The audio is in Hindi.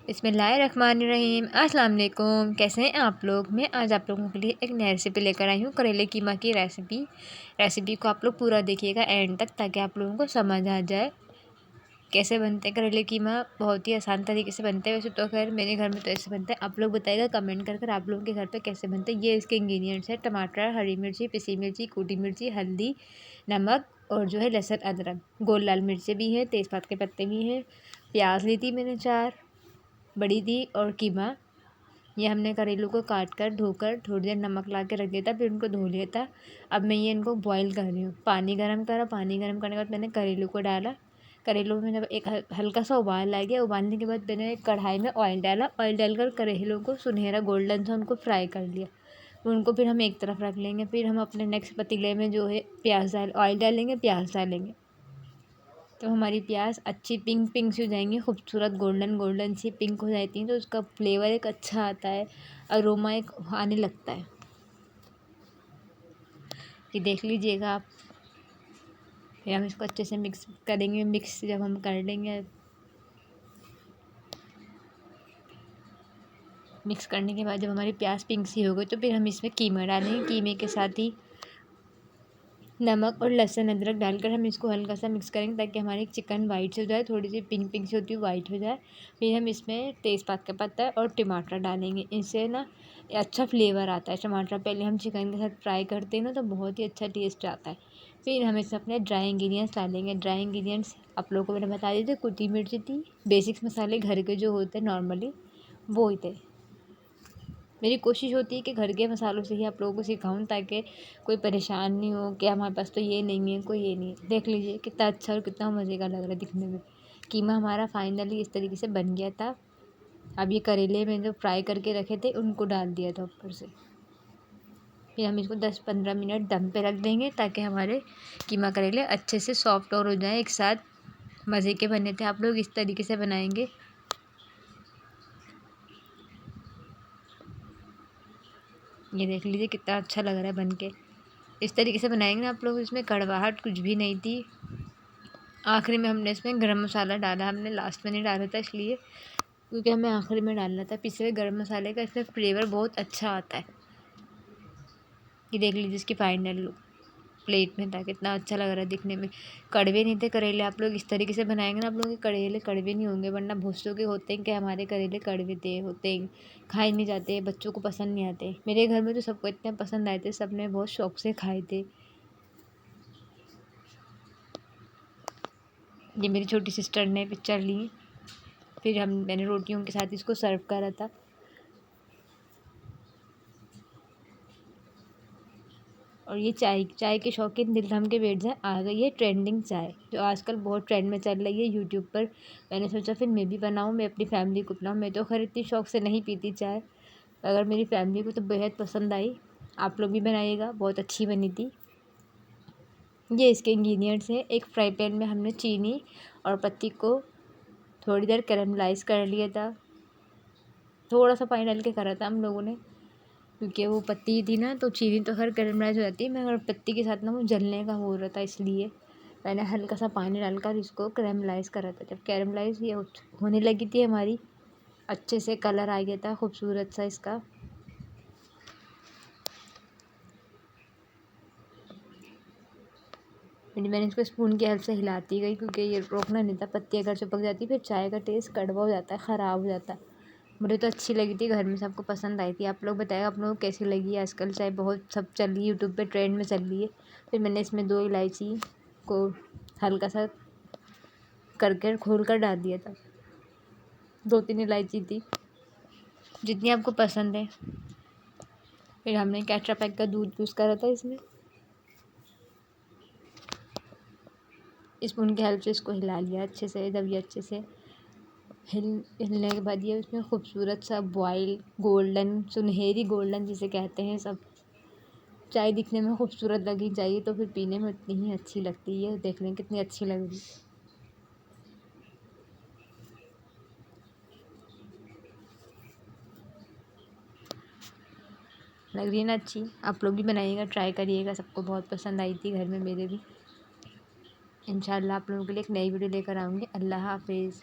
बिस्मिल्लाहिर्रहमानिर्रहीम। अस्सलाम वालेकुम। कैसे हैं आप लोग? मैं आज आप लोगों के लिए एक नई रेसिपी लेकर आई हूँ, करेले कीमा की रेसिपी को आप लोग पूरा देखिएगा एंड तक, ताकि आप लोगों को समझ आ जाए कैसे बनते हैं करेले कीमा। बहुत ही आसान तरीके से बनते हैं वैसे तो, खैर मेरे घर में तो ऐसे बनते हैं। आप लोग बताइएगा कमेंट कर आप लोगों के घर पे कैसे बनते हैं। ये इसके इंग्रेडिएंट्स है: टमाटर, हरी मिर्ची, पिसी मिर्ची, कूटी मिर्ची, हल्दी, नमक और जो है लहसुन, अदरक, गोल लाल मिर्चें भी हैं, तेज़पात के पत्ते भी हैं, प्याज ली थी मैंने 4 बड़ी थी, और कीमा। ये हमने करेलों को काट कर धोकर थोड़ी देर नमक ला के रख दिया था, फिर उनको धो लिया था। अब मैं ये इनको बॉईल कर रही हूँ। पानी गर्म करा, पानी गर्म करने के बाद मैंने करेलों को डाला। करेलों में जब एक हल्का सा उबाल आ गया, उबालने के बाद मैंने एक कढ़ाई में ऑयल डाला। ऑयल डालकर करेलों को सुनहरा गोल्डन सा उनको फ्राई कर लिया। उनको फिर हम एक तरफ रख लेंगे। फिर हम अपने नेक्स्ट पतीले में जो है ऑयल डालेंगे, प्याज डालेंगे। तो हमारी प्याज अच्छी पिंक पिंक सी हो जाएंगी, खूबसूरत गोल्डन गोल्डन सी पिंक हो जाती हैं, तो उसका फ्लेवर एक अच्छा आता है, अरोमा एक आने लगता है। ये देख लीजिएगा आप। फिर हम इसको अच्छे से मिक्स करेंगे। मिक्स जब हम कर लेंगे, मिक्स करने के बाद जब हमारी प्याज पिंक सी हो गई, तो फिर हम इसमें कीमा डालेंगे। कीमे के साथ ही नमक और लहसुन अदरक डालकर हम इसको हल्का सा मिक्स करेंगे, ताकि हमारी चिकन वाइट से हो जाए, थोड़ी सी पिंक पिंक से होती है वाइट हो जाए। फिर हम इसमें तेज़पात का पत्ता और टमाटर डालेंगे। इससे ना अच्छा फ्लेवर आता है। टमाटर पहले हम चिकन के साथ फ्राई करते हैं ना, तो बहुत ही अच्छा टेस्ट आता है। फिर हम इसमें अपने ड्राई इंग्रेडिएंट्स डालेंगे। ड्राई इंग्रेडिएंट्स आप लोगों को मैंने बता दी थी, कुटी मिर्ची थी, बेसिक्स मसाले घर के जो होते हैं नॉर्मली वो ही थे। मेरी कोशिश होती है कि घर के मसालों से ही आप लोगों को सिखाऊं, ताकि कोई परेशान नहीं हो कि हमारे पास तो ये नहीं है, कोई ये नहीं है। देख लीजिए कितना अच्छा और कितना मज़े का लग रहा है दिखने में। कीमा हमारा फाइनली इस तरीके से बन गया था। अब ये करेले में जो फ्राई करके रखे थे उनको डाल दिया था ऊपर से। फिर हम इसको 10-15 मिनट दम पे रख देंगे, ताकि हमारे कीमा करेले अच्छे से सॉफ्ट और हो जाएँ एक साथ। मज़े के बने थे। आप लोग इस तरीके से बनाएंगे। ये देख लीजिए कितना अच्छा लग रहा है बनके। इस तरीके से बनाएंगे ना आप लोग, इसमें कड़वाहट कुछ भी नहीं थी। आखिरी में हमने इसमें गरम मसाला डाला। हमने लास्ट में नहीं डाला था इसलिए, क्योंकि हमें आखिरी में डालना था। पिसे हुए गरम मसाले का इसमें फ्लेवर बहुत अच्छा आता है। ये देख लीजिए इसकी फाइनल लुक प्लेट में था, कितना अच्छा लग रहा है दिखने में। कड़वे नहीं थे करेले। आप लोग इस तरीके से बनाएंगे ना, आप लोगों के करेले कड़वे नहीं होंगे। वरना बहुत सौ के होते हैं कि हमारे करेले कड़वे थे होते हैं, खाए नहीं जाते, बच्चों को पसंद नहीं आते। मेरे घर में तो सबको इतने पसंद आए थे, सब ने बहुत शौक से खाए थे। ये मेरी छोटी सिस्टर ने पिक्चर ली। फिर मैंने रोटियों के साथ इसको सर्व करा था। और ये चाय के शौकीन दिल थाम के बैठ जाए, आ गई है ट्रेंडिंग चाय, जो आजकल बहुत ट्रेंड में चल रही है यूट्यूब पर। मैंने सोचा फिर मैं भी बनाऊँ, मैं अपनी फैमिली को पिलाऊँ। मैं तो खैर इतनी शौक से नहीं पीती चाय, अगर मेरी फैमिली को तो बेहद पसंद आई। आप लोग भी बनाइएगा, बहुत अच्छी बनी थी। ये इसके इंग्रेडिएंट्स हैं। एक फ्राई पैन में हमने चीनी और पत्ती को थोड़ी देर कैरमलाइज़ कर लिया था। थोड़ा सा पानी डाल के करा था हम लोगों ने, क्योंकि वो पत्ती थी ना, तो चीनी तो खैर कैरमलाइज हो जाती है, मगर पत्ती के साथ ना वो जलने का हो रहा था, इसलिए मैंने हल्का सा पानी डालकर इसको कैरमलाइज़ करा था। जब कैरमलाइज ये होने लगी थी हमारी, अच्छे से कलर आ गया था खूबसूरत सा इसका। मैंने इसको स्पून की हेल्प से हिलाती गई, क्योंकि ये रोकना नहीं था। पत्ती अगर चिपक जाती फिर चाय का टेस्ट कड़वा हो जाता है, ख़राब हो जाता है। मुझे तो अच्छी लगी थी, घर में सबको पसंद आई थी। आप लोग बताएं आप लोगों को कैसी लगी। आजकल चाय बहुत सब चल रही है, यूट्यूब पे ट्रेंड में चल रही है। फिर मैंने इसमें 2 इलायची को हल्का सा करके खोल कर डाल दिया था। 2-3 इलायची थी, जितनी आपको पसंद है। फिर हमने टेट्रा पैक का दूध यूज़ करा था इसमें। स्पून की हेल्प से इसको हिला लिया अच्छे से। जब ये अच्छे से हिलने के बाद ये उसमें खूबसूरत सा बॉयल गोल्डन, सुनहरी गोल्डन जिसे कहते हैं सब, चाय दिखने में खूबसूरत लगी चाहिए, तो फिर पीने में उतनी ही अच्छी लगती है। देख लें कितनी अच्छी लग रही है ना अच्छी। आप लोग भी बनाइएगा, ट्राई करिएगा। सबको बहुत पसंद आई थी घर में, मेरे भी। इंशाल्लाह आप लोगों के लिए एक नई वीडियो लेकर आऊँगी। अल्लाह हाफिज़।